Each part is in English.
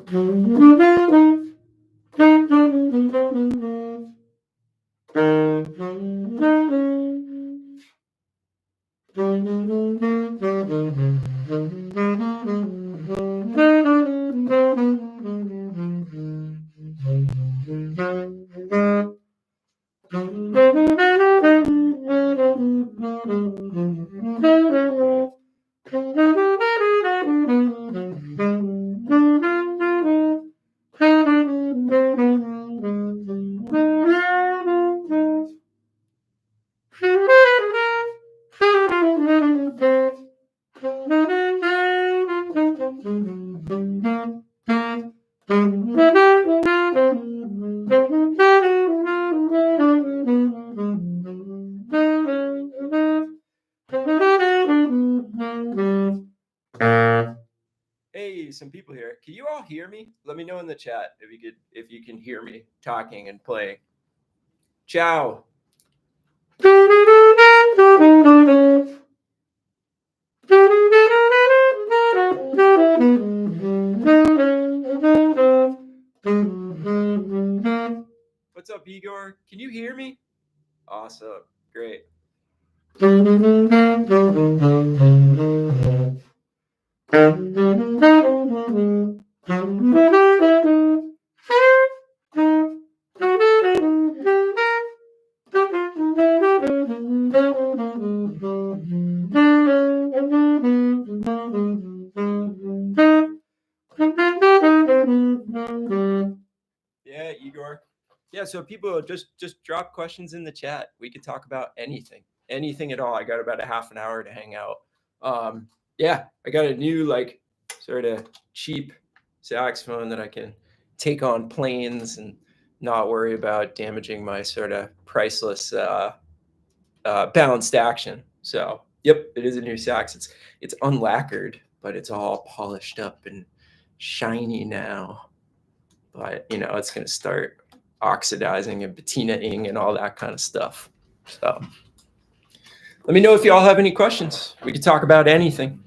Hey, some people here. Can you all hear me? Let me know in the chat if you can hear me talking and playing. Ciao. What's up, Igor? Can you hear me? Awesome. Great. Yeah, Igor. Yeah, so people just drop questions in the chat. We could talk about anything at all. I got about a half an hour to hang out. Yeah, I got a new like sort of cheap saxophone that I can take on planes and not worry about damaging my sort of priceless balanced action. So, yep, it is a new sax. It's unlacquered, but it's all polished up and shiny now. But it's going to start oxidizing and patinaing and all that kind of stuff. So let me know if you all have any questions. We could talk about anything.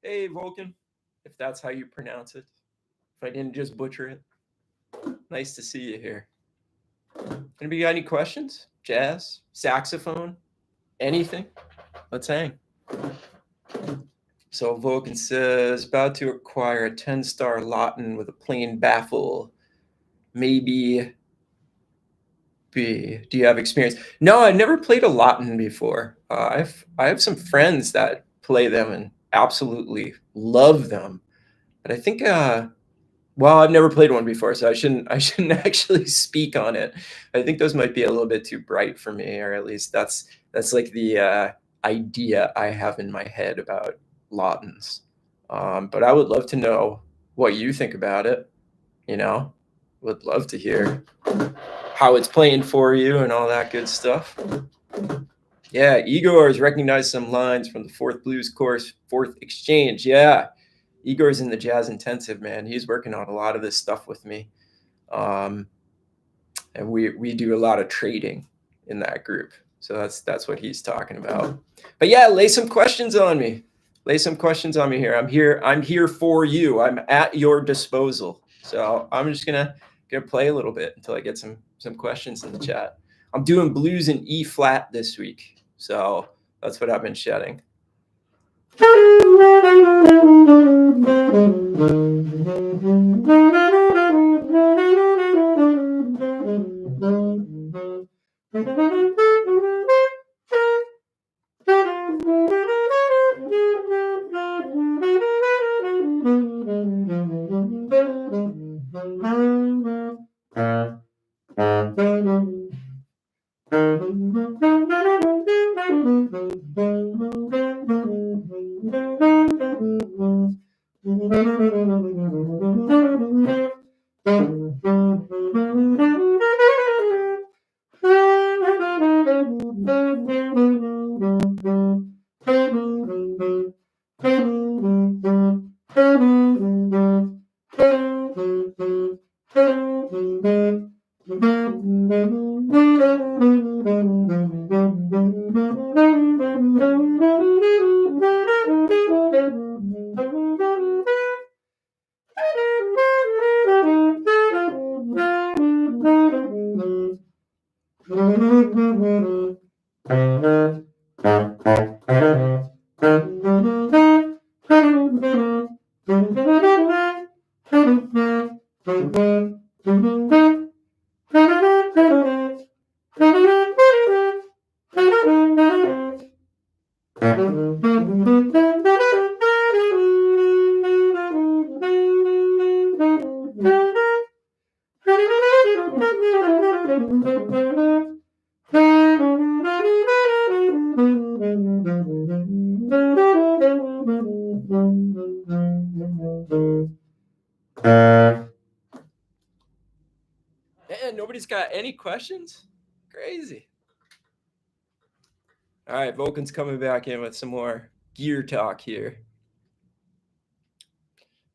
Hey, Vulcan, if that's how you pronounce it. If I didn't just butcher it. Nice to see you here. Anybody got any questions? Jazz? Saxophone? Anything? Let's hang. So Vulcan says, about to acquire a 10-star Lawton with a plain baffle. Maybe B. Do you have experience? No, I've never played a Lawton before. I have some friends that play them and absolutely love them. But I think well, I've never played one before, so I shouldn't actually speak on it. I think those might be a little bit too bright for me, or at least that's like the idea I have in my head about Lawtons. But I would love to know what you think about it. Would love to hear how it's playing for you and all that good stuff. Yeah, Igor has recognized some lines from the Fourth Blues course, Fourth Exchange. Yeah, Igor's in the Jazz Intensive, man. He's working on a lot of this stuff with me. And we do a lot of trading in that group. So that's what he's talking about. But yeah, lay some questions on me. Lay some questions on me here. I'm here for you. I'm at your disposal. So I'm just gonna play a little bit until I get some questions in the chat. I'm doing blues in E flat this week. So that's what I've been shedding. Man, nobody's got any questions? Crazy. All right, Vulcan's coming back in with some more gear talk here.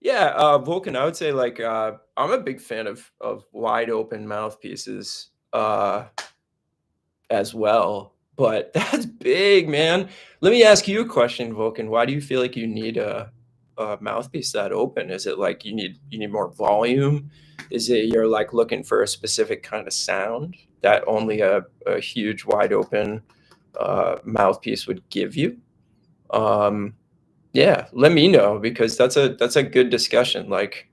Yeah, Vulcan, I would say like I'm a big fan of wide open mouthpieces as well. But that's big, man. Let me ask you a question, Vulcan. Why do you feel like you need a mouthpiece that open? Is it like you need more volume? Is it you're like looking for a specific kind of sound that only a huge wide open mouthpiece would give you? Yeah, let me know because that's a good discussion. Like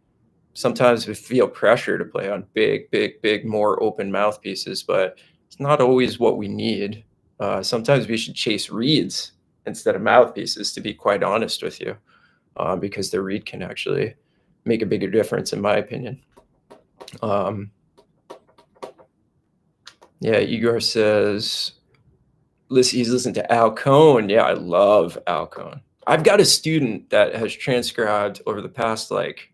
sometimes we feel pressure to play on big, more open mouthpieces, but it's not always what we need. Sometimes we should chase reeds instead of mouthpieces, to be quite honest with you, because the reed can actually make a bigger difference, in my opinion. Yeah, Igor says, he's listened to Al Cohn. Yeah, I love Al Cohn. I've got a student that has transcribed over the past, like,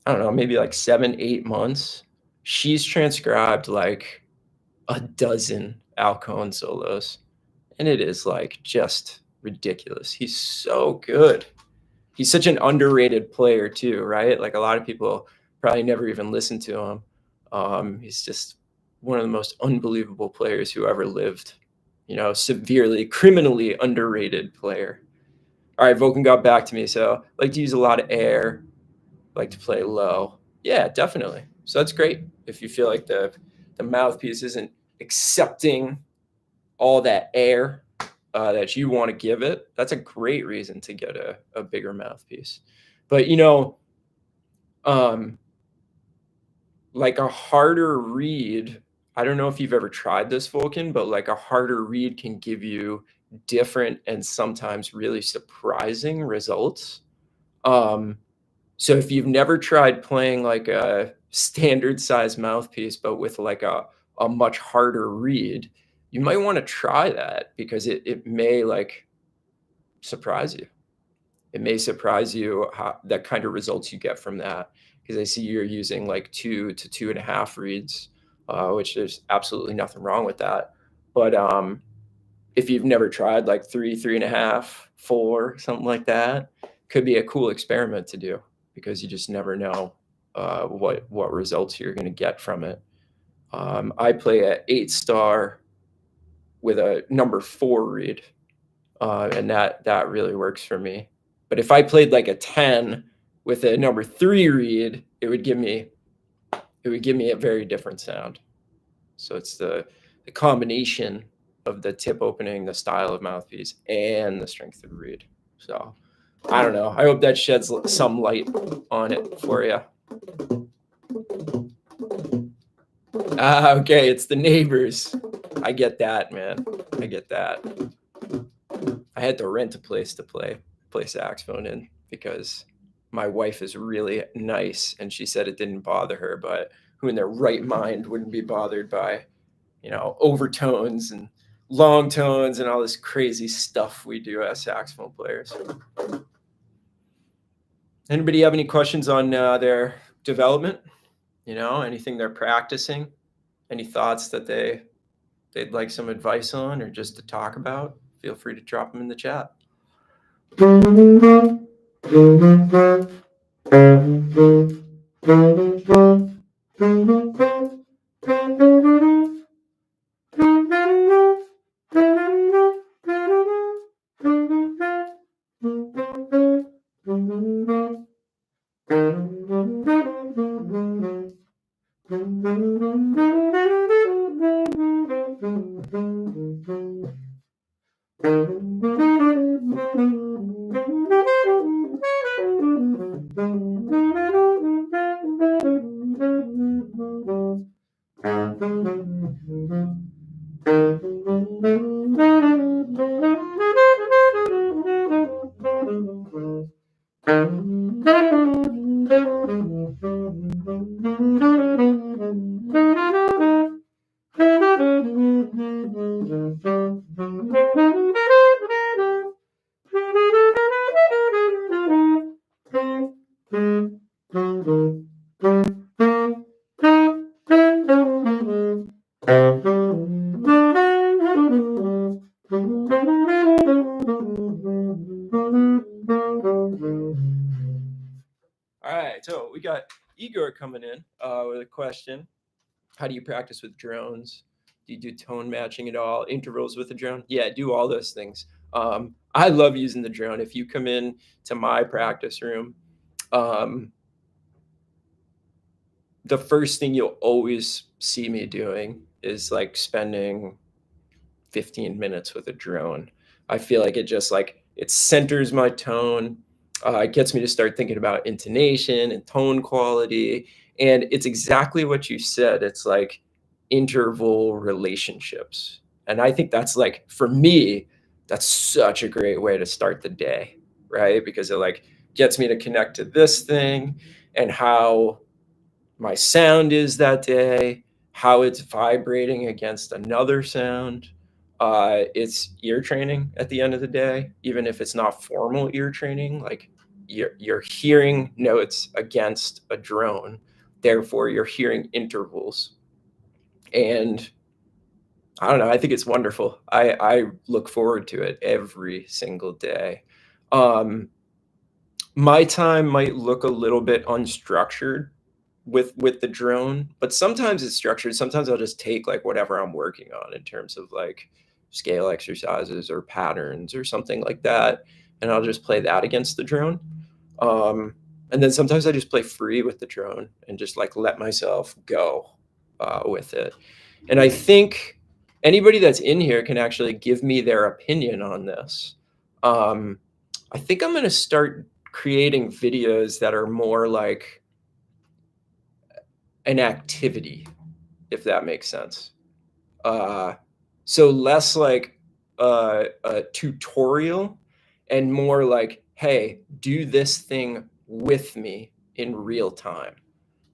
I don't know, maybe like 7-8 months. She's transcribed like a dozen Al Cohn solos, and it is like just ridiculous. He's so good. He's such an underrated player too, right? Like a lot of people probably never even listened to him. He's just one of the most unbelievable players who ever lived. You know, severely, criminally underrated player. All right, Vulcan got back to me. So I like to use a lot of air, like to play low. Yeah, definitely. So that's great. If you feel like the mouthpiece isn't accepting all that air that you want to give it, that's a great reason to get a bigger mouthpiece. But you know, like a harder reed, I don't know if you've ever tried this, Vulcan, but like a harder reed can give you different and sometimes really surprising results. So if you've never tried playing like a standard size mouthpiece, but with like a much harder reed, you might want to try that because it may like surprise you. It may surprise you how that kind of results you get from that. Because I see you're using like 2 to 2.5 reeds, which there's absolutely nothing wrong with that. But if you've never tried like 3, 3.5, 4, something like that, could be a cool experiment to do because you just never know what results you're going to get from it. I play a 8-star with a number 4 reed, and that really works for me. But if I played like a 10 with a number 3 reed, it would give me a very different sound. So it's the combination of the tip opening, the style of mouthpiece, and the strength of reed. So I don't know. I hope that sheds some light on it for you. Okay, it's the neighbors. I get that, man. I get that. I had to rent a place to play saxophone in because my wife is really nice, and she said it didn't bother her, but who in their right mind wouldn't be bothered by, overtones and long tones and all this crazy stuff we do as saxophone players. Anybody have any questions on their development? Anything they're practicing? Any thoughts that they'd like some advice on or just to talk about? Feel free to drop them in the chat. All right, so we got Igor coming in with a question. How do you practice with drones? Do you do tone matching at all? Intervals with a drone? Yeah, I do all those things. I love using the drone. If you come in to my practice room, the first thing you'll always see me doing is like spending 15 minutes with a drone. I feel like it centers my tone. It gets me to start thinking about intonation and tone quality. And it's exactly what you said. It's like interval relationships. And I think that's like, for me, that's such a great way to start the day, right? Because it like gets me to connect to this thing and how my sound is that day, how it's vibrating against another sound. It's ear training at the end of the day, even if it's not formal ear training. Like you're hearing notes against a drone, therefore you're hearing intervals. And I don't know, I think it's wonderful. I look forward to it every single day. My time might look a little bit unstructured with the drone, but sometimes it's structured. Sometimes I'll just take like whatever I'm working on in terms of like scale exercises or patterns or something like that, and I'll just play that against the drone. And then sometimes I just play free with the drone and just like let myself go with it. And I think anybody that's in here can actually give me their opinion on this. I think I'm going to start creating videos that are more like an activity, if that makes sense. So less like a tutorial and more like, hey, do this thing with me in real time.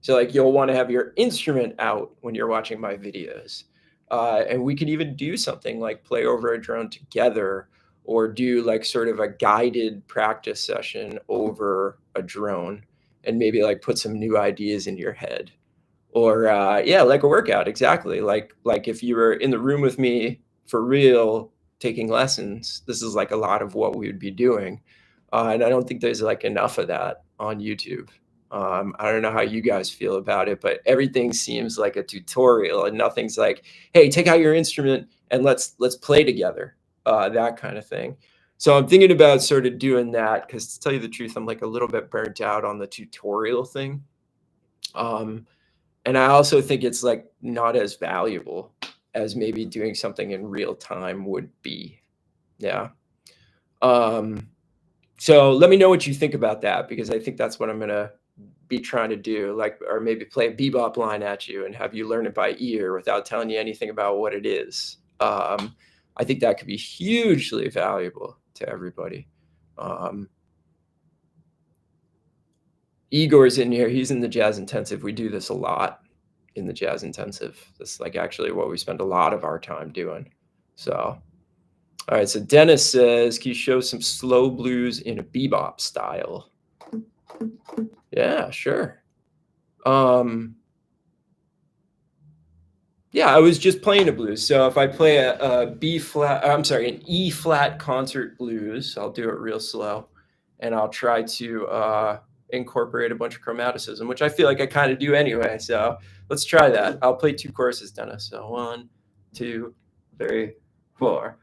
So like you'll want to have your instrument out when you're watching my videos. And we could even do something like play over a drone together or do like sort of a guided practice session over a drone and maybe like put some new ideas in your head. Or yeah, like a workout, exactly. Like if you were in the room with me for real taking lessons, this is like a lot of what we would be doing. And I don't think there's like enough of that on YouTube. I don't know how you guys feel about it, but everything seems like a tutorial and nothing's like, hey, take out your instrument and let's play together, that kind of thing. So I'm thinking about sort of doing that because to tell you the truth, I'm like a little bit burnt out on the tutorial thing. And I also think it's like not as valuable as maybe doing something in real time would be. Yeah. Um, so let me know what you think about that, because I think that's what I'm gonna be trying to do, like, or maybe play a bebop line at you and have you learn it by ear without telling you anything about what it is. I think that could be hugely valuable to everybody. Um, Igor's in here. He's in the jazz intensive. We do this a lot in the jazz intensive. This is like actually what we spend a lot of our time doing. So, all right. So Dennis says, can you show some slow blues in a bebop style? Yeah, sure. Yeah, I was just playing a blues. So if I play a B flat, I'm sorry, an E flat concert blues, I'll do it real slow, and I'll try to incorporate a bunch of chromaticism, which I feel like I kind of do anyway. So let's try that. I'll play 2 choruses, Dennis. So 1, 2, 3, 4.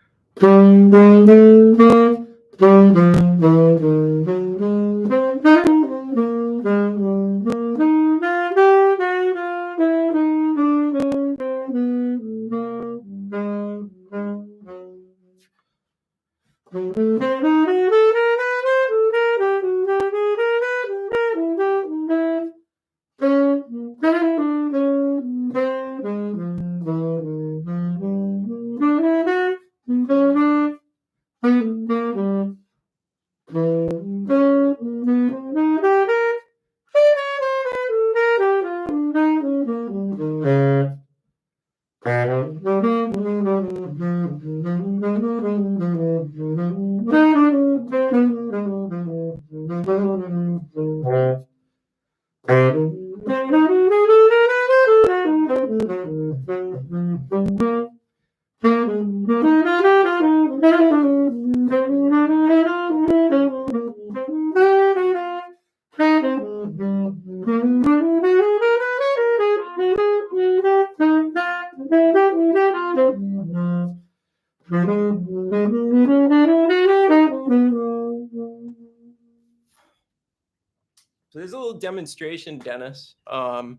So there's a little demonstration, Dennis. I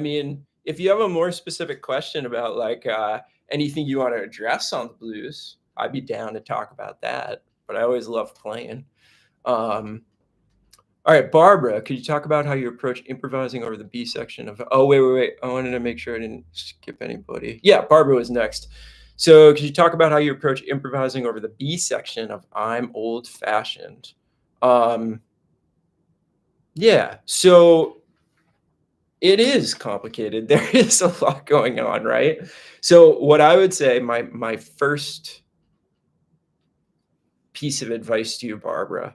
mean, if you have a more specific question about like anything you want to address on the blues, I'd be down to talk about that. But I always love playing. Um, all right, Barbara, could you talk about how you approach improvising over the B section of? Oh, wait. I wanted to make sure I didn't skip anybody. Yeah, Barbara was next. So could you talk about how you approach improvising over the B section of I'm Old Fashioned? Yeah, so it is complicated. There is a lot going on, right? So what I would say, my first piece of advice to you, Barbara,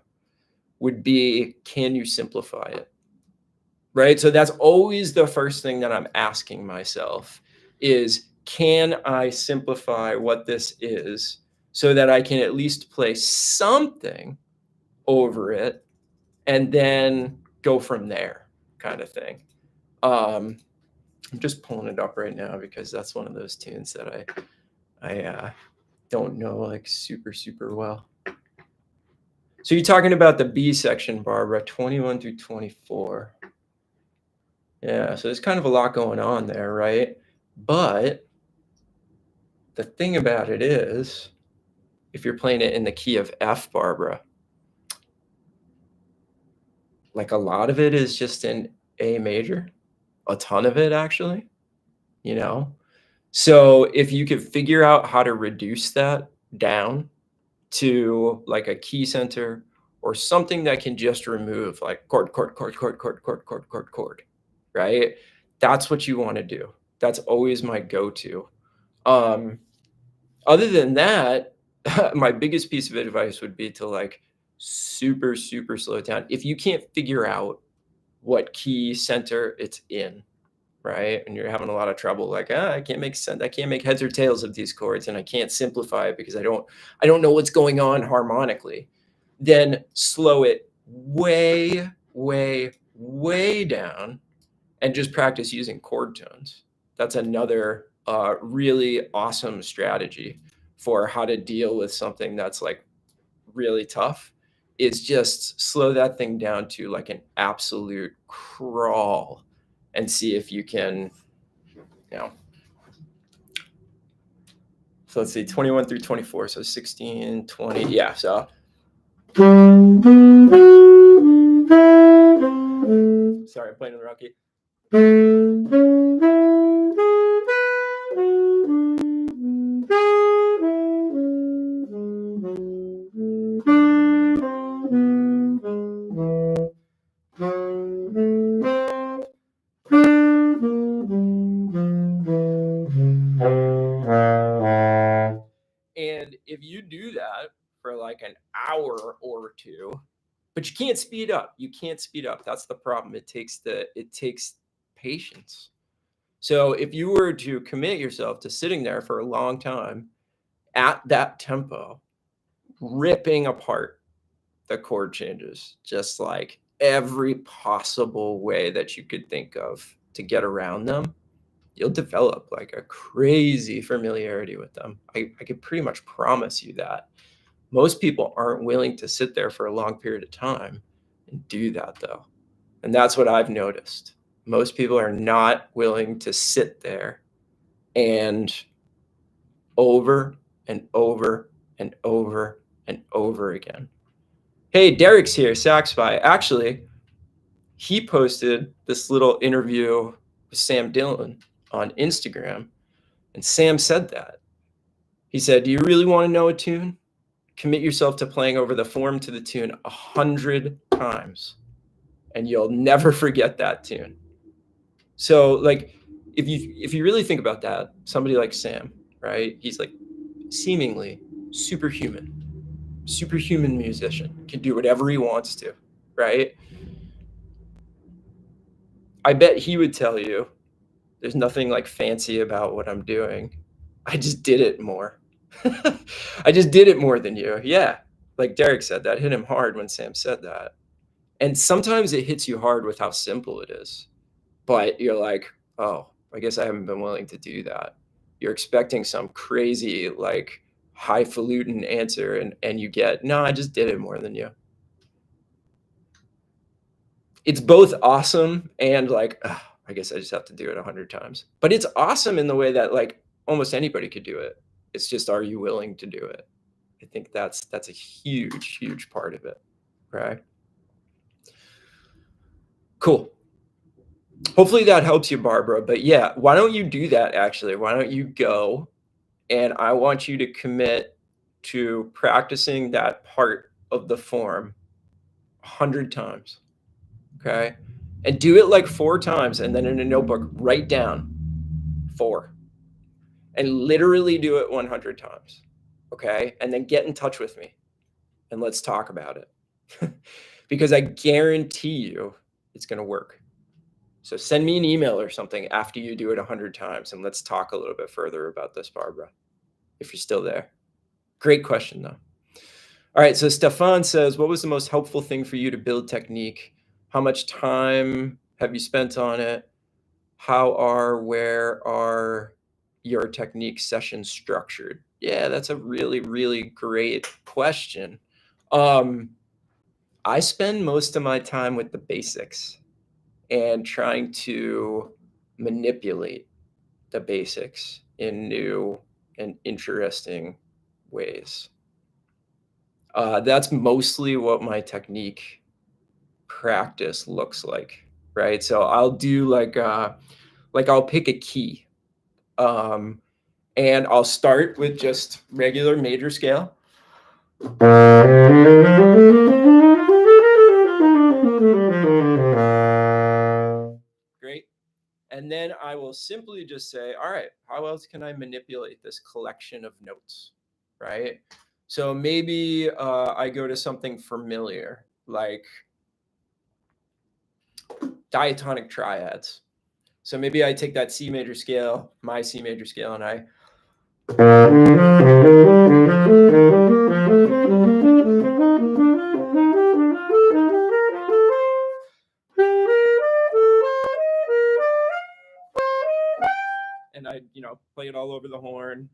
would be, can you simplify it? Right? So that's always the first thing that I'm asking myself is, can I simplify what this is so that I can at least play something over it and then go from there, kind of thing. I'm just pulling it up right now because that's one of those tunes that I don't know like super well. So you're talking about the B section, Barbara, 21 through 24. Yeah, so there's kind of a lot going on there, right? But the thing about it is, if you're playing it in the key of F, Barbara, like a lot of it is just in A major, a ton of it actually, you know? So if you could figure out how to reduce that down to like a key center or something that can just remove like chord, right? That's what you want to do. That's always my go-to. Other than that, my biggest piece of advice would be to like super slow it down. If you can't figure out what key center it's in, right? And you're having a lot of trouble, like, I can't make sense. I can't make heads or tails of these chords, and I can't simplify it because I don't know what's going on harmonically. Then slow it way down and just practice using chord tones. That's another really awesome strategy for how to deal with something that's like really tough. Is just slow that thing down to like an absolute crawl and see if you can, you know. So let's see, 21 through 24. So 16, 20. Yeah. So. Sorry, I'm playing in the rocky. And if you do that for like an hour or two, but you can't speed up. You can't speed up. That's the problem. It takes patience. So if you were to commit yourself to sitting there for a long time at that tempo, ripping apart the chord changes, just like every possible way that you could think of to get around them, you'll develop like a crazy familiarity with them. I could pretty much promise you that. Most people aren't willing to sit there for a long period of time and do that, though. And that's what I've noticed. Most people are not willing to sit there and over and over and over and over again. Hey, Derek's here, Saxophone. Actually, he posted this little interview with Sam Dillon on Instagram, and Sam said that. He said, "Do you really want to know a tune? Commit yourself to playing over the form to the tune 100 times, and you'll never forget that tune." So, like, if you really think about that, somebody like Sam, right? He's like seemingly superhuman musician, can do whatever he wants to, right? I bet he would tell you there's nothing like fancy about what I'm doing. I just did it more. I just did it more than you. Yeah. Like Derek said, that hit him hard when Sam said that. And sometimes it hits you hard with how simple it is. But you're like, oh, I guess I haven't been willing to do that. You're expecting some crazy, like, highfalutin answer, and you get, no, I just did it more than you. It's both awesome and like, I guess I just have to do it 100 times. But it's awesome in the way that like almost anybody could do it. It's just, are you willing to do it? I think that's a huge part of it, right? Cool. Hopefully that helps you, Barbara. But yeah, why don't you do that actually? Why don't you go, and I want you to commit to practicing that part of the form 100 times, okay? And do it like 4 times, and then in a notebook, write down 4. And literally do it 100 times, okay? And then get in touch with me, and let's talk about it. Because I guarantee you it's gonna work. So send me an email or something after you do it 100 times, and let's talk a little bit further about this, Barbara, if you're still there. Great question, though. All right, so Stefan says, what was the most helpful thing for you to build technique? How much time have you spent on it? Where are your technique sessions structured? Yeah, that's a really great question. I spend most of my time with the basics and trying to manipulate the basics in new and interesting ways. That's mostly what my technique practice looks like, right? So I'll do like I'll pick a key, and I'll start with just regular major scale. Great. And then I will simply just say, all right, how else can I manipulate this collection of notes, right? So maybe I go to something familiar, like diatonic triads. So maybe I take that C major scale, my C major scale, and I play it all over the horn,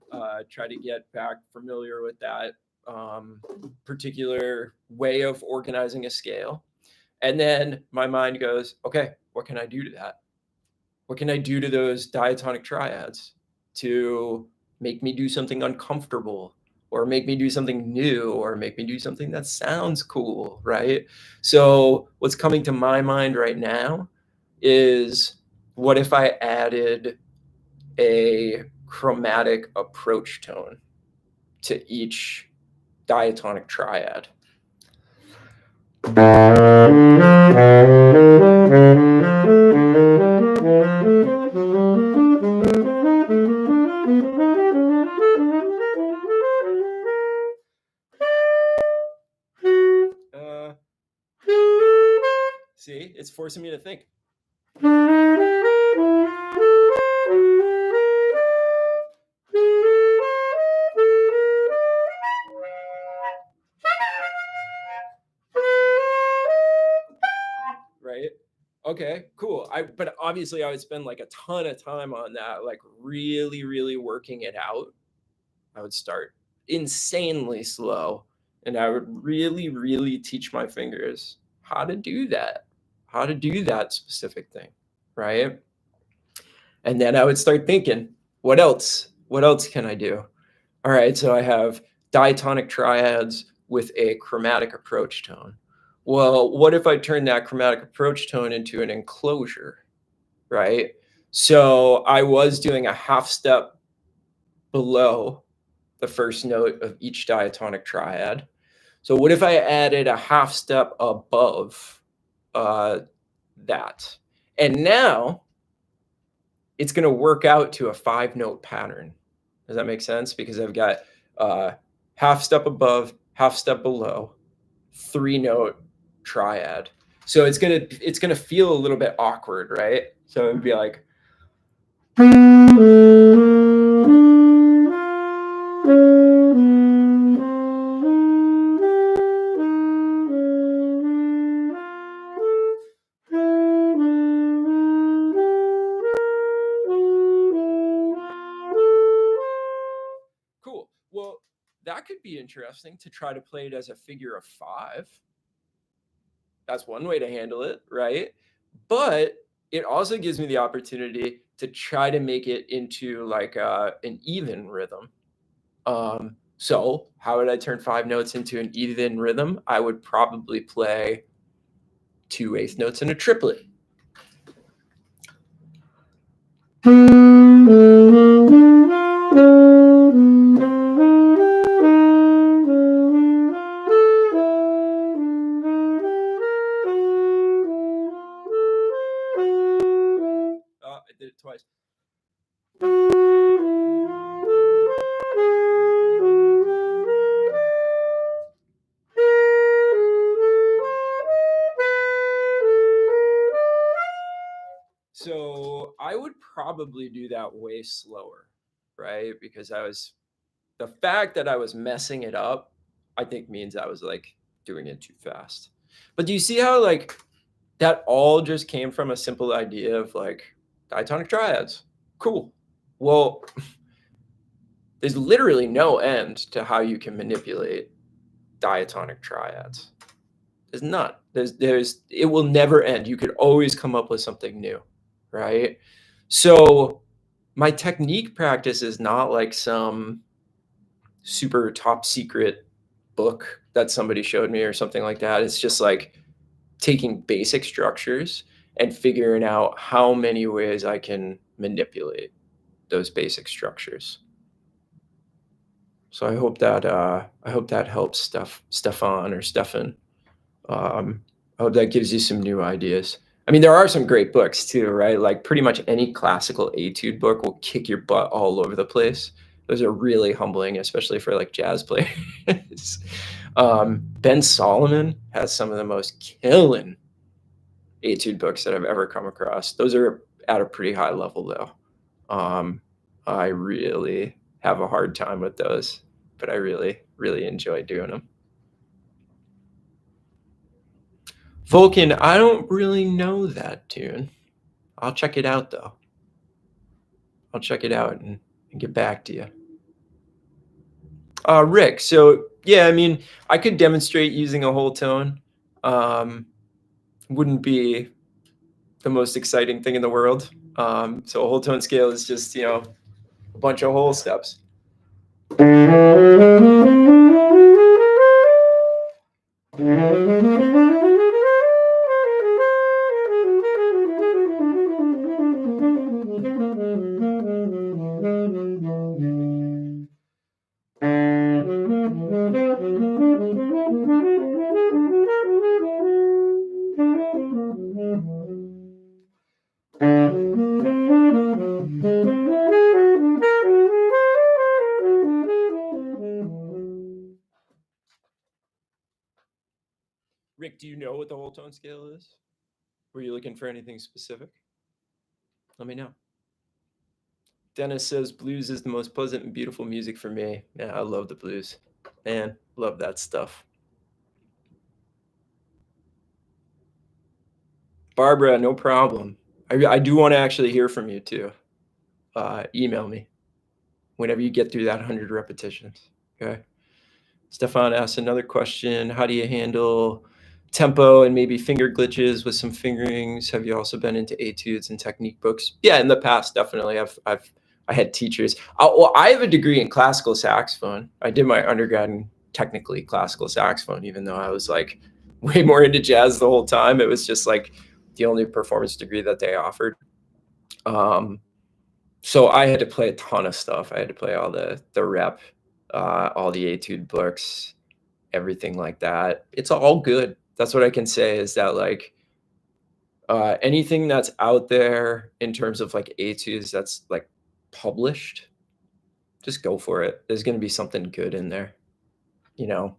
try to get back familiar with that particular way of organizing a scale. And then my mind goes, okay, what can I do to that? What can I do to those diatonic triads to make me do something uncomfortable, or make me do something new, or make me do something that sounds cool, right? So what's coming to my mind right now is, what if I added a chromatic approach tone to each diatonic triad? See, it's forcing me to think. Right? Okay, cool. But obviously I would spend like a ton of time on that, like really, really working it out. I would start insanely slow, and I would really, really teach my fingers how to do that specific thing, right? And then I would start thinking, what else? What else can I do? All right, so I have diatonic triads with a chromatic approach tone. Well, what if I turn that chromatic approach tone into an enclosure, right? So I was doing a half step below the first note of each diatonic triad. So what if I added a half step above that? And now it's going to work out to a 5-note pattern. Does that make sense? Because I've got half step above, half step below, 3-note triad. So it's gonna feel a little bit awkward, right? So it would be like, cool. Well, that could be interesting to try to play it as a figure of 5. That's one way to handle it, right? But it also gives me the opportunity to try to make it into like an even rhythm. So how would I turn 5 notes into an even rhythm? I would probably play 2 eighth notes in a triplet. I did it twice. So I would probably do that way slower, right? Because the fact that I was messing it up, I think means I was like doing it too fast. But do you see how like that all just came from a simple idea of like diatonic triads? Cool. Well, there's literally no end to how you can manipulate diatonic triads. There's none. It will never end. You could always come up with something new, right? So my technique practice is not like some super top secret book that somebody showed me or something like that. It's just like taking basic structures and figuring out how many ways I can manipulate those basic structures. So I hope that helps Stefan or Stefan. I hope that gives you some new ideas. I mean, there are some great books too, right? Like pretty much any classical etude book will kick your butt all over the place. Those are really humbling, especially for like jazz players. Ben Solomon has some of the most killing etude books that I've ever come across. Those are at a pretty high level though. I really have a hard time with those, but I really, really enjoy doing them. Vulcan, I don't really know that tune. I'll check it out though. I'll check it out and get back to you. Rick, so yeah, I mean, I could demonstrate using a whole tone. Wouldn't be the most exciting thing in the world. So a whole tone scale is just, a bunch of whole steps. Rick, do you know what the whole tone scale is? Were you looking for anything specific? Let me know. Dennis says blues is the most pleasant and beautiful music for me. Yeah, I love the blues. Man, love that stuff. Barbara, no problem. I do want to actually hear from you too. Email me whenever you get through that 100 repetitions. Okay. Stefan asks another question. How do you handle tempo and maybe finger glitches with some fingerings? Have you also been into etudes and technique books? Yeah, in the past, definitely. I had teachers. Well, I have a degree in classical saxophone. I did my undergrad in technically classical saxophone, even though I was like way more into jazz the whole time. It was just like the only performance degree that they offered. So I had to play a ton of stuff. I had to play all the rep, all the etude books, everything like that. It's all good. That's what I can say is that like anything that's out there in terms of like etudes that's like published, just go for it. There's going to be something good in there, you know?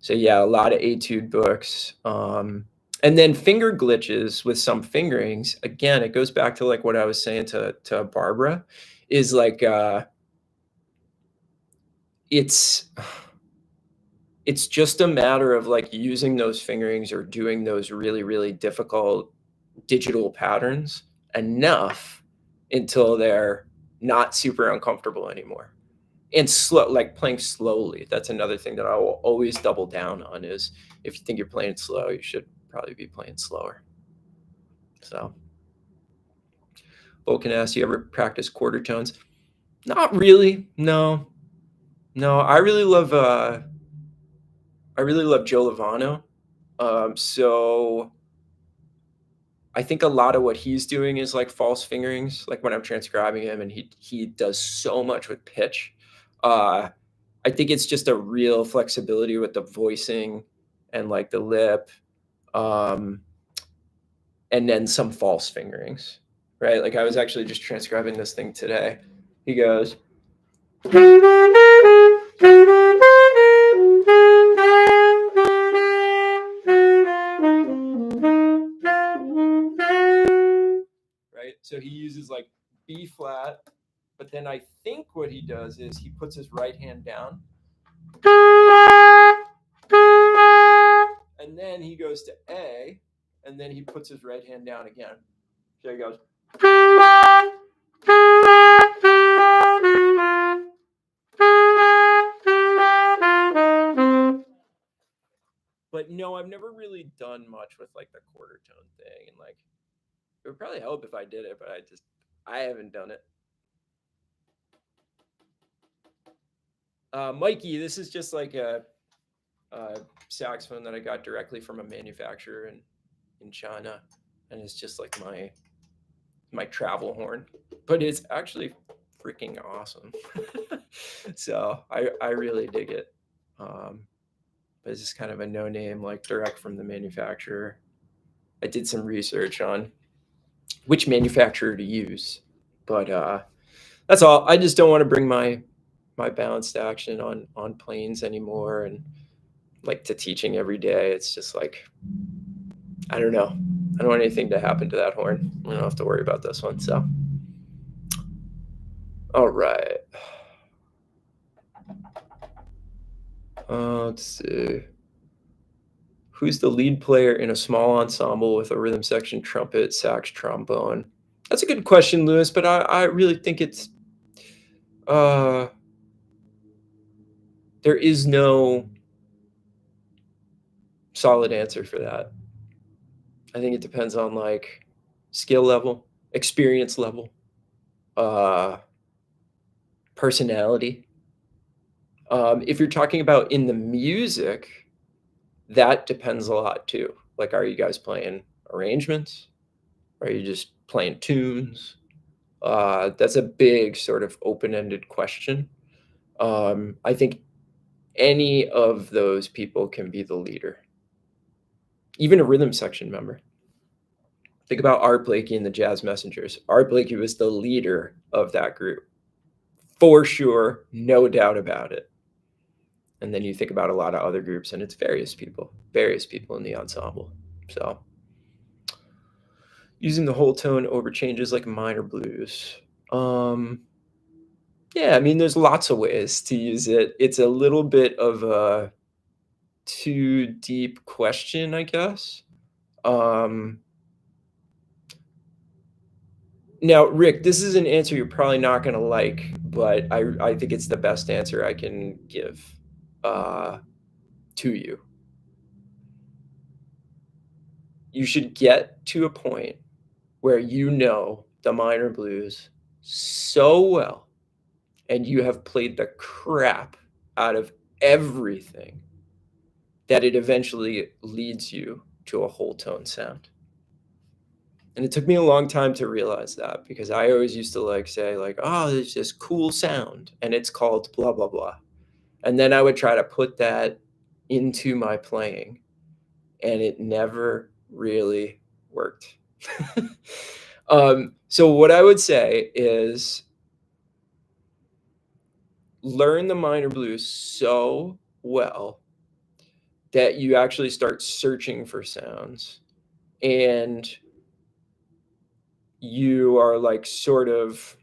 So yeah, a lot of etude books. And then finger glitches with some fingerings. Again, it goes back to like what I was saying to Barbara is like, it's just a matter of like using those fingerings or doing those really, really difficult digital patterns enough until they're not super uncomfortable anymore. And slow, like playing slowly. That's another thing that I will always double down on is if you think you're playing slow, you should probably be playing slower. So Vulcan asks, you ever practice quarter tones? Not really. No. I really love Joe Lovano. So I think a lot of what he's doing is like false fingerings, like when I'm transcribing him, and he does so much with pitch. I think it's just a real flexibility with the voicing and like the lip, and then some false fingerings, right? Like I was actually just transcribing this thing today. He goes, right? So he uses like B flat, but then I think what he does is he puts his right hand down. And then he goes to A, and then he puts his right hand down again. So he goes. But no, I've never really done much with like the quarter tone thing, and like it would probably help if I did it, but I haven't done it. Mikey, this is just like a saxophone that I got directly from a manufacturer in China, and it's just like my travel horn, but it's actually freaking awesome. So I really dig it. But it's just kind of a no name, like direct from the manufacturer. I did some research on which manufacturer to use, but that's all. I just don't want to bring my balanced action on planes anymore, and like to teaching every day. It's just like, I don't know. I don't want anything to happen to that horn. I don't have to worry about this one. So, all right. Let's see. Who's the lead player in a small ensemble with a rhythm section, trumpet, sax, trombone? That's a good question, Lewis, but I really think it's there is no solid answer for that. I think it depends on like skill level, experience level, uh, personality. If you're talking about in the music, that depends a lot too. Like, are you guys playing arrangements? Are you just playing tunes? That's a big sort of open-ended question. I think any of those people can be the leader, even a rhythm section member. Think about Art Blakey and the Jazz Messengers. Art Blakey was the leader of that group, for sure, no doubt about it. And then you think about a lot of other groups, and it's various people in the ensemble. So using the whole tone over changes like minor blues. Yeah, I mean, there's lots of ways to use it. It's a little bit of a too deep question, I guess. Um, Now, Rick, this is an answer you're probably not going to like, but I think it's the best answer I can give to you. You should get to a point where you know the minor blues so well, and you have played the crap out of everything, that it eventually leads you to a whole tone sound. And it took me a long time to realize that, because I always used to like say like, oh, there's this cool sound and it's called blah, blah, blah. And then I would try to put that into my playing, and it never really worked. So what I would say is learn the minor blues so well that you actually start searching for sounds, and you are like sort of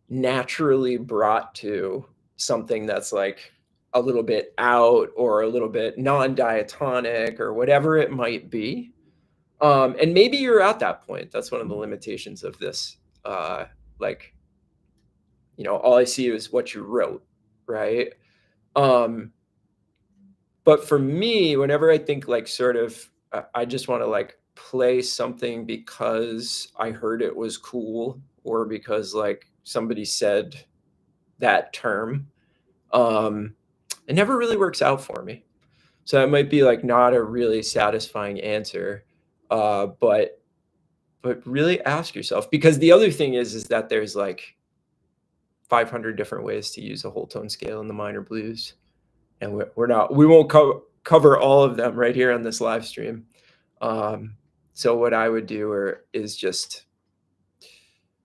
naturally brought to something that's like a little bit out or a little bit non-diatonic or whatever it might be. And maybe you're at that point. That's one of the limitations of this. Like, all I see is what you wrote, right? Um, but for me, whenever I think like sort of, I just want to like play something because I heard it was cool, or because like somebody said that term, it never really works out for me. So that might be like not a really satisfying answer, but really ask yourself, because the other thing is that there's like 500 different ways to use a whole tone scale in the minor blues, and we won't cover all of them right here on this live stream. So what I would do is just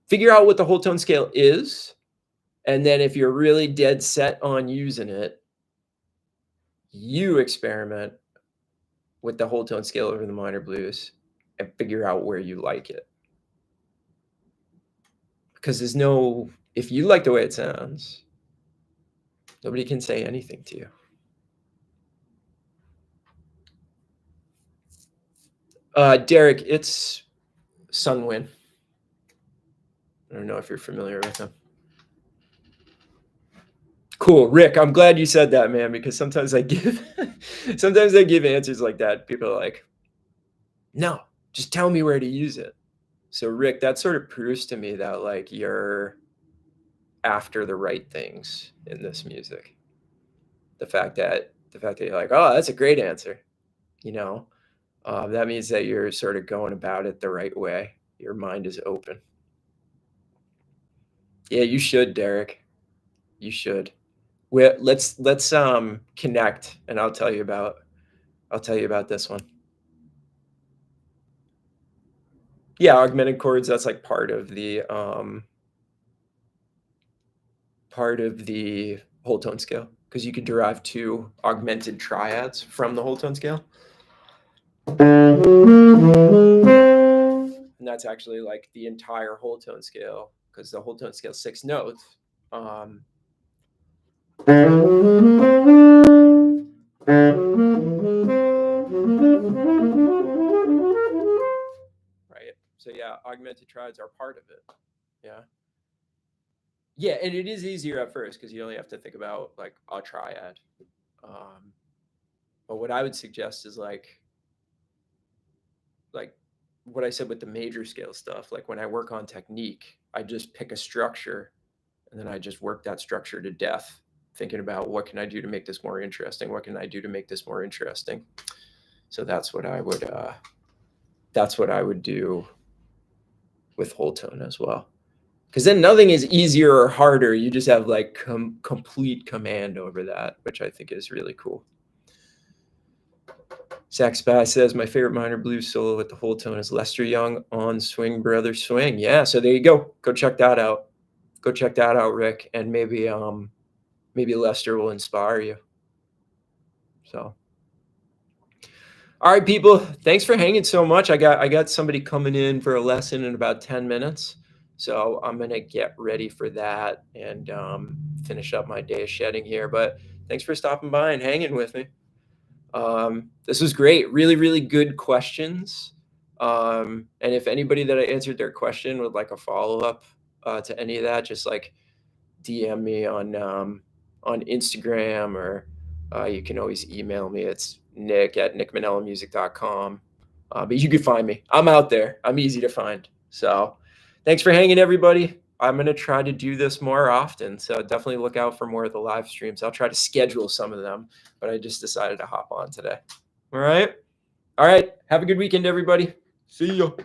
figure out what the whole tone scale is, and then if you're really dead set on using it, you experiment with the whole tone scale over the minor blues and figure out where you like it. Because if you like the way it sounds, nobody can say anything to you. Derek, it's Sunwin. I don't know if you're familiar with him. Cool, Rick. I'm glad you said that, man, because sometimes I give answers like that. People are like, no, just tell me where to use it. So Rick, that sort of proves to me that like you're after the right things in this music. The fact that you're like, oh, that's a great answer, that means that you're sort of going about it the right way. Your mind is open. Yeah, you should, Derek. You should. Let's connect, and I'll tell you about this one. Yeah, augmented chords, that's like part of the whole tone scale, because you can derive 2 augmented triads from the whole tone scale. And that's actually like the entire whole tone scale, because the whole tone scale is 6 notes. Right. So yeah, augmented triads are part of it. Yeah. Yeah, and it is easier at first because you only have to think about like a triad. But what I would suggest is like what I said with the major scale stuff, like when I work on technique, I just pick a structure and then I just work that structure to death, thinking about what can I do to make this more interesting? What can I do to make this more interesting? So that's what I would do with whole tone as well. Because then nothing is easier or harder. You just have like complete command over that, which I think is really cool. Sax Bass says, my favorite minor blues solo with the whole tone is Lester Young on Swing Brother Swing. Yeah, so there you go. Go check that out. Go check that out, Rick. And maybe Lester will inspire you. So, all right, people, thanks for hanging so much. I got somebody coming in for a lesson in about 10 minutes. So I'm going to get ready for that and finish up my day of shedding here. But thanks for stopping by and hanging with me. This was great. Really, really good questions. And if anybody that I answered their question would like a follow-up to any of that, just like DM me on Instagram, or you can always email me. It's nick@nickmanellamusic.com. But you can find me. I'm out there. I'm easy to find. So thanks for hanging, everybody. I'm going to try to do this more often. So definitely look out for more of the live streams. I'll try to schedule some of them, but I just decided to hop on today. All right. All right. Have a good weekend, everybody. See you.